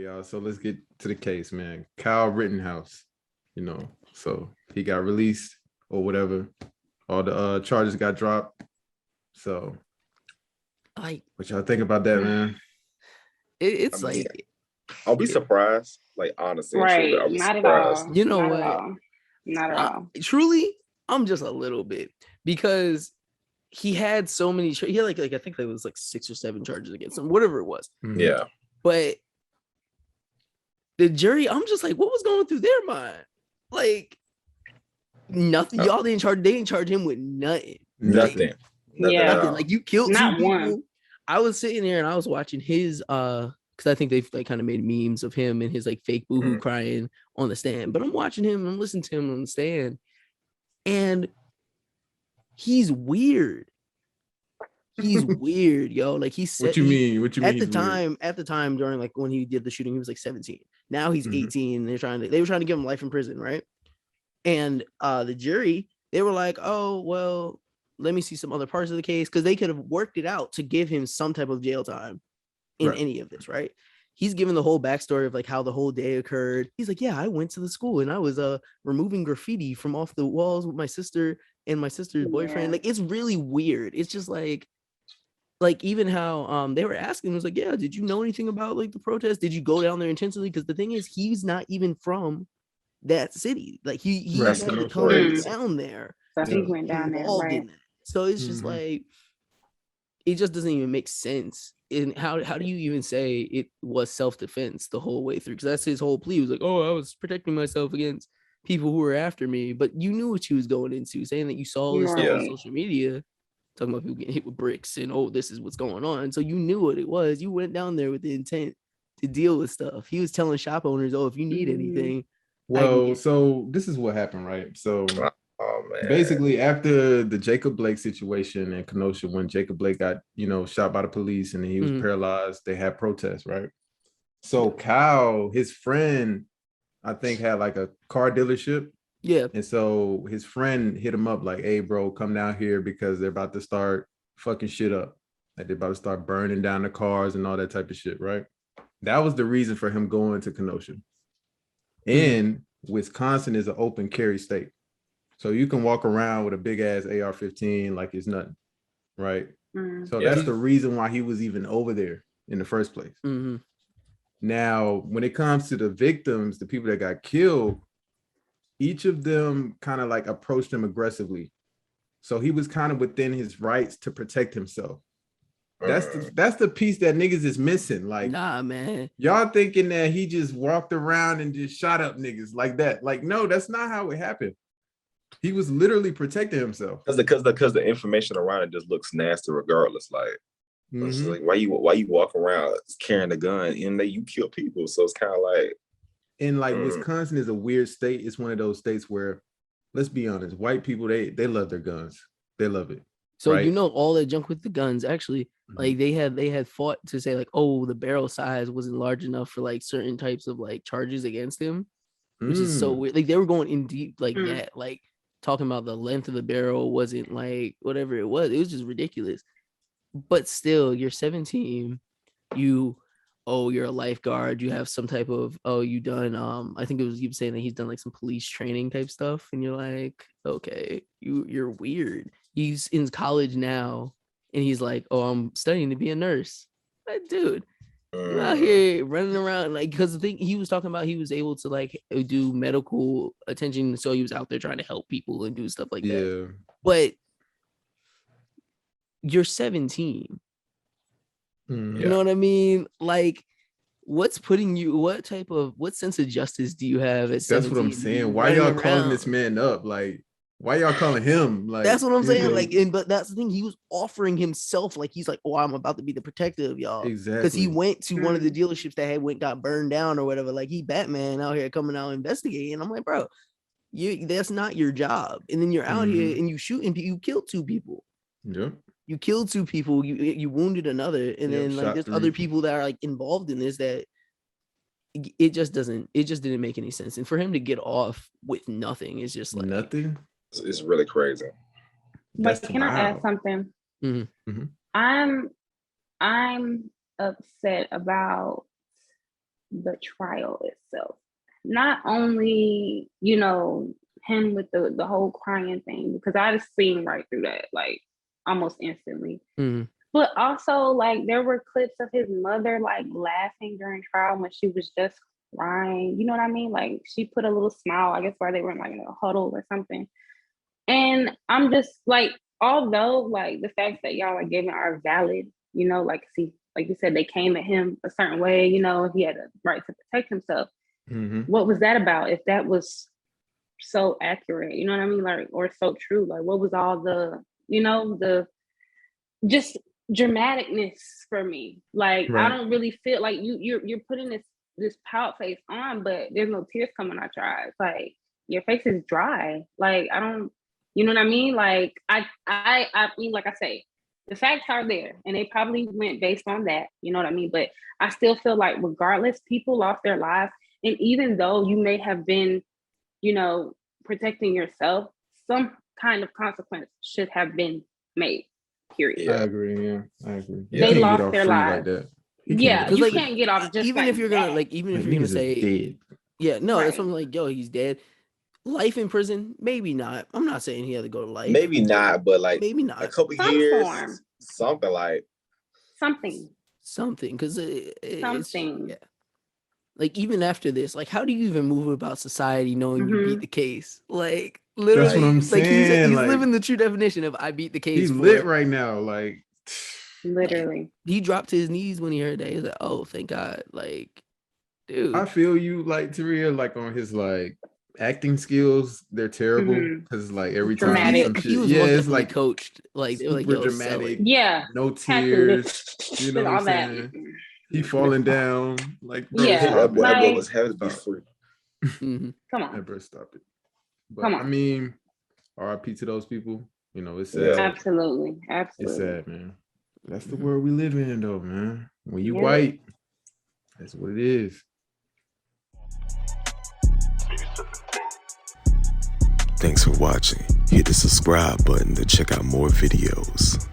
y'all. So let's get to the case, man. Kyle Rittenhouse, so he got released or whatever. All the charges got dropped. So, what y'all think about that, man? It's I'll be surprised. Like, honestly, right? I'll be Not surprised. at all. You know Not what? At all. Not at all. Truly, I'm just a little bit because he had so many. He had like I think there was like 6 or 7 charges against him, whatever it was. Mm-hmm. Yeah. But the jury, I'm just like, what was going through their mind? Like nothing. Y'all didn't charge. They didn't charge him with nothing. Nothing. Nothing. Like you killed Not 2 one. people. I was sitting there and I was watching his because I think they've like kind of made memes of him and his like fake boohoo crying on the stand. But I'm watching him and I'm listening to him on the stand, and he's weird. He's weird, yo. Like he said. What you mean? What you mean? At the time during like when he did the shooting, he was like 17. Now he's 18. They were trying to give him life in prison, right? And the jury, they were like, oh well, let me see some other parts of the case, because they could have worked it out to give him some type of jail time in any of this, right? He's given the whole backstory of like how the whole day occurred. He's like, yeah, I went to the school and I was removing graffiti from off the walls with my sister and my sister's boyfriend. Like, it's really weird. It's just like even how they were asking him, was like, yeah, did you know anything about like the protest? Did you go down there intentionally? Because the thing is, he's not even from that city. Like he never come down there. So he went down there, right? So it's just like, it just doesn't even make sense. And how do you even say it was self-defense the whole way through? Because that's his whole plea. He was like, oh, I was protecting myself against people who were after me. But you knew what you was going into, saying that you saw this stuff on social media, talking about people getting hit with bricks and, oh, this is what's going on. So you knew what it was. You went down there with the intent to deal with stuff. He was telling shop owners, oh, if you need anything. Well, so this is what happened, right? So basically, after the Jacob Blake situation in Kenosha, when Jacob Blake got, shot by the police and he was paralyzed, they had protests, right? So Kyle, his friend, I think had like a car dealership. Yeah. And so his friend hit him up like, hey, bro, come down here because they're about to start fucking shit up. Like they're about to start burning down the cars and all that type of shit, right? That was the reason for him going to Kenosha. And Wisconsin is an open carry state. So you can walk around with a big ass AR-15 like it's nothing, right? So that's the reason why he was even over there in the first place. Now, when it comes to the victims, the people that got killed, each of them kind of like approached him aggressively. So he was kind of within his rights to protect himself. That's the piece that niggas is missing. Like, nah, man. Y'all thinking that he just walked around and just shot up niggas like that. Like, no, that's not how it happened. He was literally protecting himself. Because the information around it just looks nasty regardless. Like, it's like why you walk around carrying a gun and you kill people. So it's kind of like, and like Wisconsin is a weird state. It's one of those states where, let's be honest, white people, they love their guns. They love it. So right? All that junk with the guns, actually, like they had fought to say like, oh, the barrel size wasn't large enough for like certain types of like charges against him, which is so weird. Like they were going in deep like that, like talking about the length of the barrel wasn't like whatever it was. It was just ridiculous. But still, you're 17, you're a lifeguard, you have some type of, you done, I think it was you saying that he's done like some police training type stuff. And you're like, okay, you're weird. He's in college now and he's like, oh, I'm studying to be a nurse. Like, dude, you're out here running around. Like, because the thing he was talking about, he was able to like do medical attention. So he was out there trying to help people and do stuff like that. But you're 17. You know what I mean? Like, what sense of justice do you have at 17? That's what I'm saying. Why y'all calling this man up? Like, why y'all calling him? Like, that's what I'm saying. Like, but that's the thing. He was offering himself. Like, he's like, oh, I'm about to be the protector of y'all. Exactly. Because he went to one of the dealerships that got burned down or whatever. Like, he Batman out here coming out investigating. I'm like, bro, that's not your job. And then you're out here and you shoot and you killed 2 people. Yeah. You killed 2 people. You wounded another, and then like there's other people that are like involved in this that it just didn't make any sense. And for him to get off with nothing is just like nothing. It's really crazy. But can I add something? I'm upset about the trial itself. Not only, you know, him with the whole crying thing, because I just seen right through that, like almost instantly. Mm-hmm. But also, like, there were clips of his mother like laughing during trial when she was just crying. You know what I mean? Like, she put a little smile, I guess, while they were in like a huddle or something. And I'm just like, although like the facts that y'all are giving are valid, you know, like, see, like you said, they came at him a certain way, you know, he had a right to protect himself. Mm-hmm. What was that about? If that was so accurate, you know what I mean? Like, or so true, like what was all the, you know, the just dramaticness for me? Like, Right. I don't really feel like you're putting this pout face on, but there's no tears coming out your eyes. Like, your face is dry. Like, I don't, you know what I mean? Like, I mean, like I say, the facts are there and they probably went based on that, you know what I mean? But I still feel like regardless, people lost their lives. And even though you may have been, you know, protecting yourself, some kind of consequence should have been made, period. Yeah. I agree. Yeah, I agree. They can't lost get off their free lives. like that. Yeah, you like, can't get off just even like if you're that. gonna like, even if Like, you're gonna niggas is say dead. yeah, no, Right. that's what I'm like, yo, he's dead. Life in prison, maybe not. I'm not saying he had to go to life. Maybe not, but like maybe not. A couple Some years, form. something like something, because something. yeah. Like, even after this, like, how do you even move about society knowing you beat the case? Like, literally, that's what I'm saying. He's like, living the true definition of I beat the case. He's lit right now. Like, literally, he dropped to his knees when he heard that. He was like, "Oh, thank God!" Like, dude, I feel you, like, Taria, like on his like acting skills, they're terrible because like every time some shit, he was it's like coached. Like, they were like, super "Yo, dramatic, yeah, no tears." You know what I'm that. saying? He falling down, like, bro, Yeah, that boy like, was having to be free. Mm-hmm. Come on, never stop it. But come on. I mean, RIP to those people. You know, it's sad. Yeah. Absolutely. It's sad, man. That's the world we live in, though, man. When you Yeah. white, that's what it is. Thanks for watching. Hit the subscribe button to check out more videos.